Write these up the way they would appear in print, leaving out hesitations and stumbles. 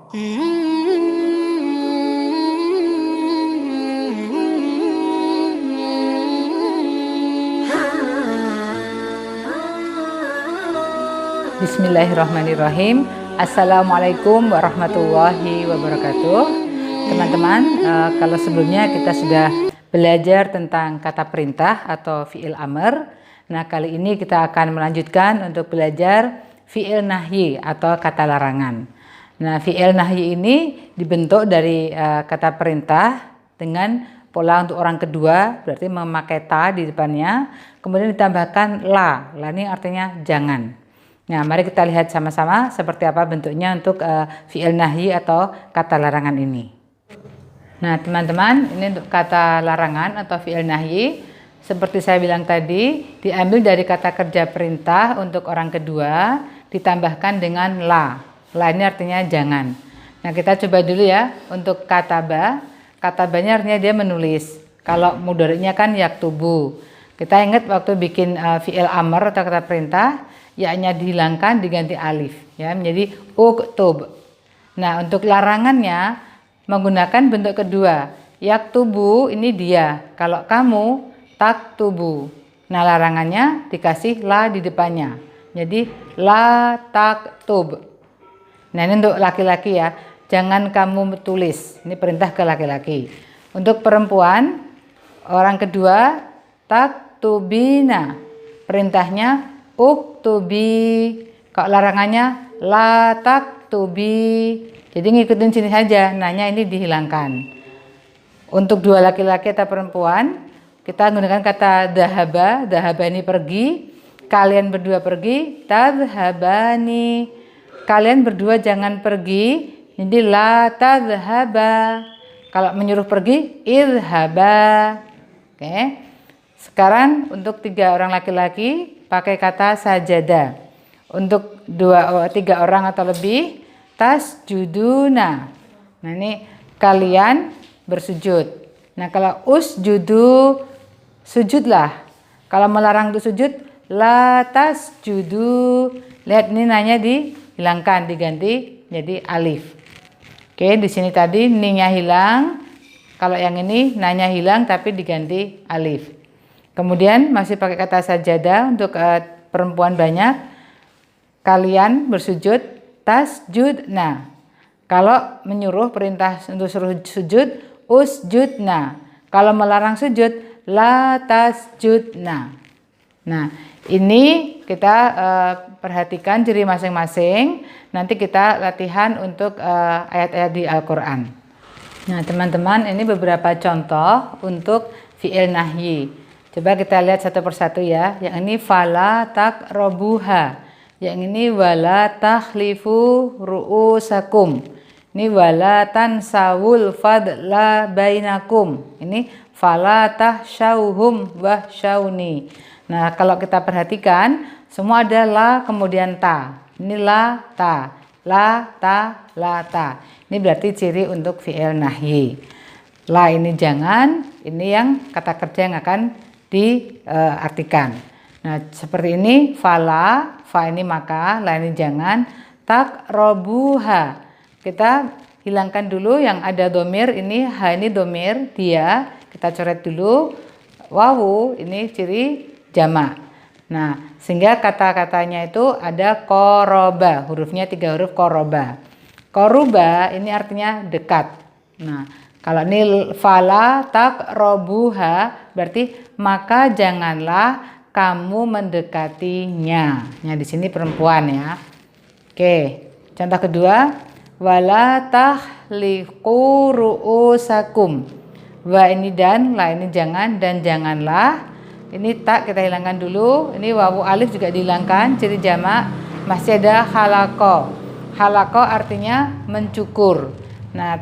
Bismillahirrahmanirrahim. Assalamualaikum warahmatullahi wabarakatuh. Teman-teman, kalau sebelumnya kita sudah belajar tentang kata perintah atau fi'il amr. Nah, kali ini kita akan melanjutkan untuk belajar fi'il nahyi atau kata larangan. Nah, fi'il nahyi ini dibentuk dari kata perintah dengan pola untuk orang kedua, berarti memakai ta di depannya, kemudian ditambahkan la. La ini artinya jangan. Nah, mari kita lihat sama-sama seperti apa bentuknya untuk fi'il nahyi atau kata larangan ini. Nah, teman-teman, ini untuk kata larangan atau fi'il nahyi. Seperti saya bilang tadi, diambil dari kata kerja perintah untuk orang kedua, ditambahkan dengan la. La ini artinya jangan. Nah, kita coba dulu ya untuk kataba. Katabanya artinya dia menulis. Kalau mudhari'nya kan yaktubu. Kita ingat waktu bikin fi'il amr atau kata perintah, ya-nya dihilangkan diganti alif ya menjadi uktub. Nah, untuk larangannya menggunakan bentuk kedua. Yaktubu ini dia. Kalau kamu taktubu. Nah, larangannya dikasih la di depannya. Jadi la taktub. Nah, ini untuk laki-laki ya. Jangan kamu tulis. Ini perintah ke laki-laki. Untuk perempuan, orang kedua taktubina. Perintahnya uktubi. Kalau larangannya la taktubi. Jadi ngikutin sini saja. Nanya ini dihilangkan. Untuk dua laki-laki atau perempuan, kita menggunakan kata dahaba. Dahaba ini pergi. Kalian berdua pergi. Tadhabani. Kalian berdua jangan pergi. Jadi la tadhaba. Kalau menyuruh pergi, idhaba. Oke. Sekarang untuk tiga orang laki-laki pakai kata sajada. Untuk tiga orang atau lebih, tasjuduna. Nah, ini kalian bersujud. Nah, kalau usjudu, sujudlah. Kalau melarang untuk sujud, la tasjudu. Lihat ini nanya dihilangkan, diganti jadi alif. Oke, di sini tadi ninya hilang. Kalau yang ini nanya hilang tapi diganti alif. Kemudian masih pakai kata sajada untuk perempuan banyak. Kalian bersujud, tasjudna. Kalau menyuruh perintah untuk suruh sujud, usjudna. Kalau melarang sujud, la tasjudna. Nah, ini kita perhatikan ciri masing-masing. Nanti kita latihan untuk ayat-ayat di Al-Quran. Nah, teman-teman, ini beberapa contoh untuk fi'il nahyi. Coba kita lihat satu persatu ya. Yang ini fala taqrabuha. Yang ini wala takhlifu ru'usakum. Ini wala tansawul fadla bainakum. Ini fala tahsyauhum wahsyauni. Nah, kalau kita perhatikan semua ada la kemudian ta. Ini la ta. La ta la ta. Ini berarti ciri untuk fi'il nahyi. La ini jangan, ini yang kata kerja yang akan diartikan. Nah, seperti ini fala, fa ini maka, la ini jangan, taqrabuha. Kita hilangkan dulu yang ada domir, ini ha ini domir, dia, kita coret dulu. Wawu ini ciri jamak. Nah, sehingga kata-katanya itu ada koroba, hurufnya 3 huruf koroba. Koruba ini artinya dekat. Nah, kalau ini fala taqrabuha berarti maka janganlah kamu mendekatinya. Nah, di sini perempuan ya. Oke, contoh kedua, wala tahliqu ru'usakum. Wa ini dan, la ini jangan dan janganlah. Ini tak kita hilangkan dulu. Ini wawu alif juga dihilangkan, ciri jamak. Masih ada halaqo. Halaqo artinya mencukur. Nah,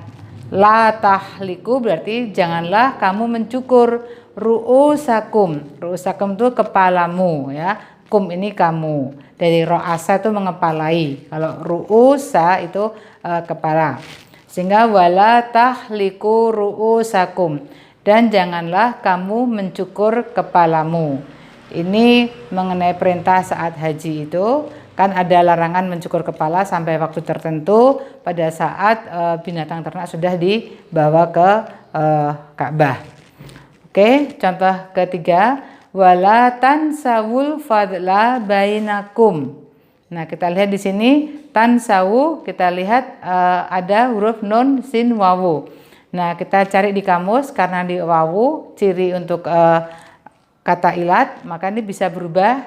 la tahliku berarti janganlah kamu mencukur ru'usakum. Ru'usakum itu kepalamu ya. Kum ini kamu. Dari ro'asa itu mengepalai. Kalau ru'usa itu kepala. Sehingga wala tahliku ru'usakum. Dan janganlah kamu mencukur kepalamu. Ini mengenai perintah saat haji itu. Kan ada larangan mencukur kepala sampai waktu tertentu pada saat binatang ternak sudah dibawa ke Ka'bah. Oke, contoh ketiga, wala tansawul fadla bainakum. Nah, kita lihat di sini tansawu, kita lihat ada huruf nun, sin, wawu. Nah, kita cari di kamus karena di wawu ciri untuk kata ilat, maka ini bisa berubah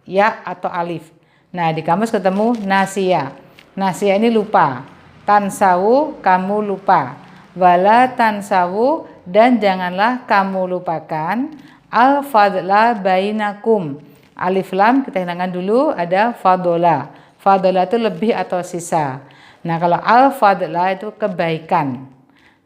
ya atau alif. Nah, di kamus ketemu nasia. Nasia ini lupa. Tansawu, kamu lupa. Wala tansawu, dan janganlah kamu lupakan al-fadla bainakum. Alif lam kita hilangkan dulu, ada fadola. Fadola itu lebih atau sisa. Nah, kalau al-fadla itu kebaikan.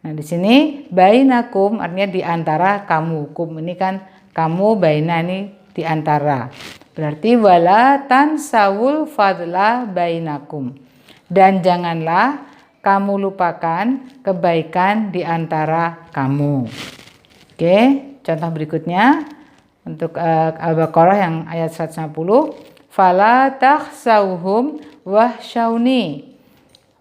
Nah, di sini bainakum artinya di antara kamu. Kum ini kan kamu, baina ini di antara. Berarti wala tansawul fadla bainakum. Dan janganlah kamu lupakan kebaikan di antara kamu. Oke, contoh berikutnya untuk Al-Baqarah yang ayat 150. Fala takhsawhum wahsyauni.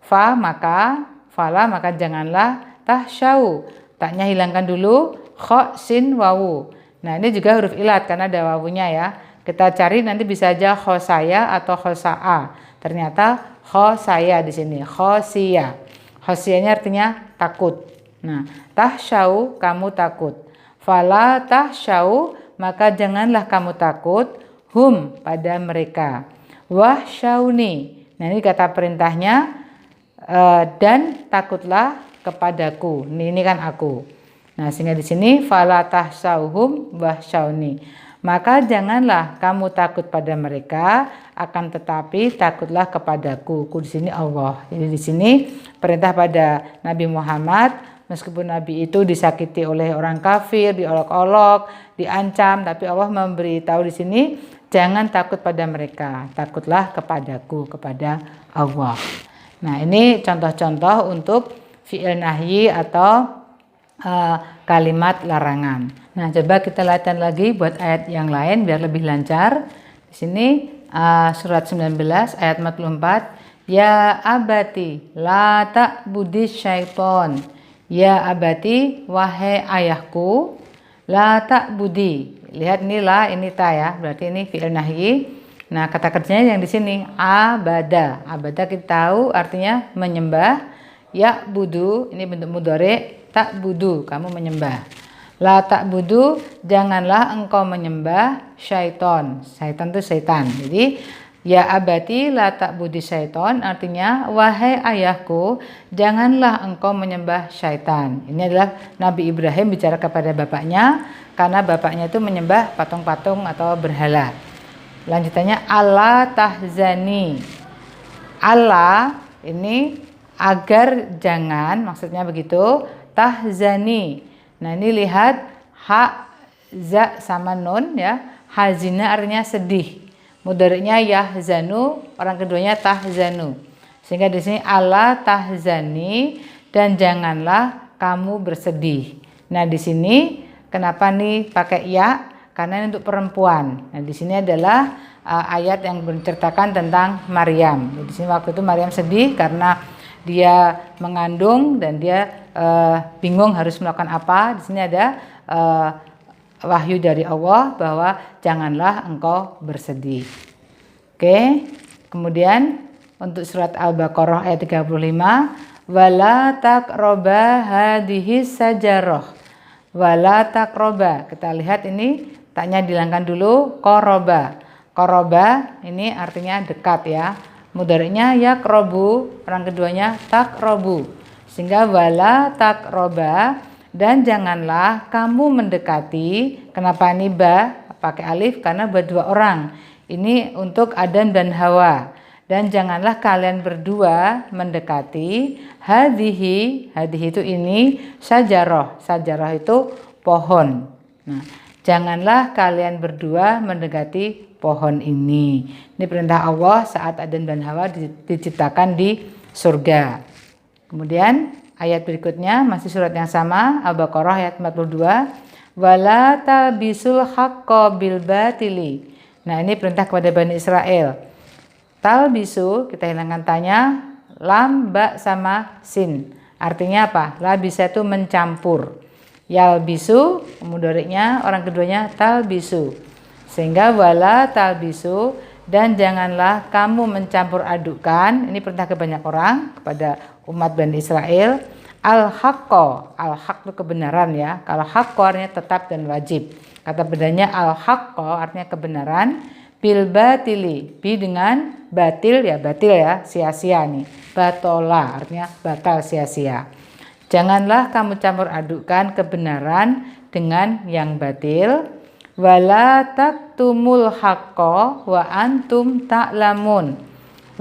Fala maka janganlah tahsyau. Taknya hilangkan dulu, kha, sin, wawu. Nah, ini juga huruf ilat karena ada wawunya ya. Kita cari nanti bisa aja khosaya atau khosa'a. Ternyata khosaya di sini, khosiyah. Khosiyahnya artinya takut. Nah, tahsyau, kamu takut. Fala tahsyau, maka janganlah kamu takut, hum, pada mereka. Wahsyauni. Nah, ini kata perintahnya, dan takutlah kepadaku. Ini kan aku. Nah, sehingga di sini fala tahsyauhum wahsyauni. Maka janganlah kamu takut pada mereka, akan tetapi takutlah kepadaku. Ku di sini Allah. Jadi di sini perintah pada Nabi Muhammad, meskipun Nabi itu disakiti oleh orang kafir, diolok-olok, diancam, tapi Allah memberitahu di sini jangan takut pada mereka, takutlah kepadaku, kepada Allah. Nah, ini contoh-contoh untuk fi'il nahyi atau kalimat larangan. Nah, coba kita latihan lagi buat ayat yang lain biar lebih lancar. Di sini surat 19 ayat 44. Ya abati la ta'budi syaiton. Ya abati, wahai ayahku, la ta'budi. Lihat ini la, ini ta ya. Berarti ini fi'il nahyi. Nah, kata kerjanya yang di sini abada. Abada kita tahu artinya menyembah. Ya budu, ini bentuk mudhari, tak budu, kamu menyembah. La tak budu, janganlah engkau menyembah syaiton. Syaiton itu setan. Jadi ya abati la tak budi syaiton artinya wahai ayahku, janganlah engkau menyembah syaitan. Ini adalah Nabi Ibrahim bicara kepada bapaknya karena bapaknya itu menyembah patung-patung atau berhala. Lanjutannya Allah tahzani. Allah ini agar jangan, maksudnya begitu, tahzani. Nah, ini lihat ha, za sama nun ya. Hazina artinya sedih. Mudhari'nya yahzanu, orang keduanya tahzanu. Sehingga di sini ala tahzani, dan janganlah kamu bersedih. Nah, di sini kenapa nih pakai ya? Karena ini untuk perempuan. Nah, di sini adalah ayat yang menceritakan tentang Maryam. Di sini waktu itu Maryam sedih karena dia mengandung dan dia bingung harus melakukan apa. Di sini ada wahyu dari Allah bahwa janganlah engkau bersedih. Oke. Kemudian untuk surat Al-Baqarah ayat 35, wala taqraba hadhihi sajarah. Wala taqraba. Kita lihat ini taknya dilangkan dulu, qoroba. Qoroba ini artinya dekat ya. Mudhari'nya yaqrobu, orang keduanya taqrobu. Sehingga wala taqroba, dan janganlah kamu mendekati. Kenapa ini ba pakai alif? Karena berdua orang. Ini untuk Adam dan Hawa. Dan janganlah kalian berdua mendekati hadhihi itu ini sajarah. Sajarah itu pohon. Nah, janganlah kalian berdua mendekati pohon ini. Ini perintah Allah saat Adam dan Hawa diciptakan di surga. Kemudian ayat berikutnya masih surat yang sama, Al-Baqarah ayat 42. Wala talbisul haqqo bil batili. Nah, ini perintah kepada Bani Israel. Talbisu kita hilangkan tanya, lam, ba sama sin. Artinya apa? Labisa itu mencampur. Yalbisu mudhari'nya orang keduanya talbisu. Sehingga wala talbisu, dan janganlah kamu mencampur adukan. Ini perintah ke banyak orang, kepada umat Bani Israel. Al-haqqo, al-haq itu kebenaran ya. Kalau haqqo artinya tetap dan wajib. Kata bedanya al-haqqo artinya kebenaran. Bil batili, bi dengan batil ya, sia-sia nih. Batola artinya batal, sia-sia. Janganlah kamu campur adukan kebenaran dengan yang batil. Wala taktumul haqqo wa antum ta'lamun.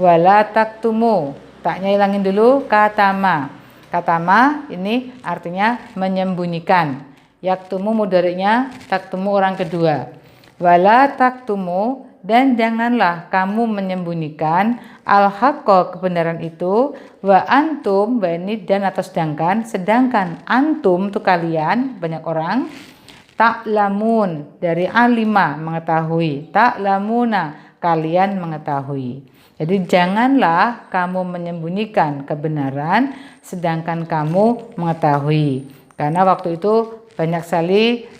Wala taktumu, taknya hilangin dulu, katama. Katama ini artinya menyembunyikan. Yaktumu mudhari'nya taktumu orang kedua. Wala taktumu, dan janganlah kamu menyembunyikan al-haqqo kebenaran itu, wa antum, wa ini dan atau sedangkan antum itu kalian, banyak orang, ta'lamun dari alima mengetahui, ta'lamuna kalian mengetahui. Jadi janganlah kamu menyembunyikan kebenaran sedangkan kamu mengetahui. Karena waktu itu banyak sekali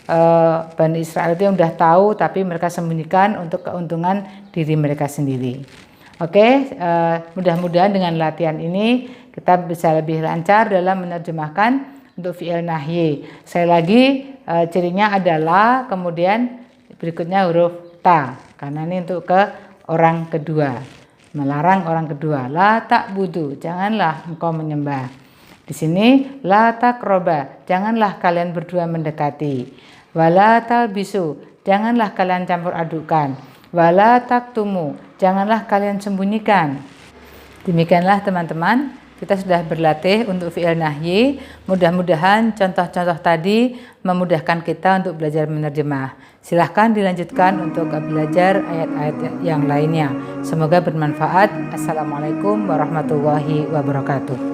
Bani Israel itu yang sudah tahu tapi mereka sembunyikan untuk keuntungan diri mereka sendiri. Oke, mudah-mudahan dengan latihan ini kita bisa lebih lancar dalam menerjemahkan untuk fi'il nahyi. Sekali lagi cirinya adalah kemudian berikutnya huruf ta, karena ini untuk ke orang kedua, melarang orang kedua. La ta'budu, janganlah engkau menyembah. Di sini la taqroba, janganlah kalian berdua mendekati. Wala talbisu, janganlah kalian campur adukan. Wala taktumu, janganlah kalian sembunyikan. Demikianlah teman-teman, kita sudah berlatih untuk fi'il nahyi. Mudah-mudahan contoh-contoh tadi memudahkan kita untuk belajar menerjemah. Silahkan dilanjutkan untuk belajar ayat-ayat yang lainnya. Semoga bermanfaat. Assalamualaikum warahmatullahi wabarakatuh.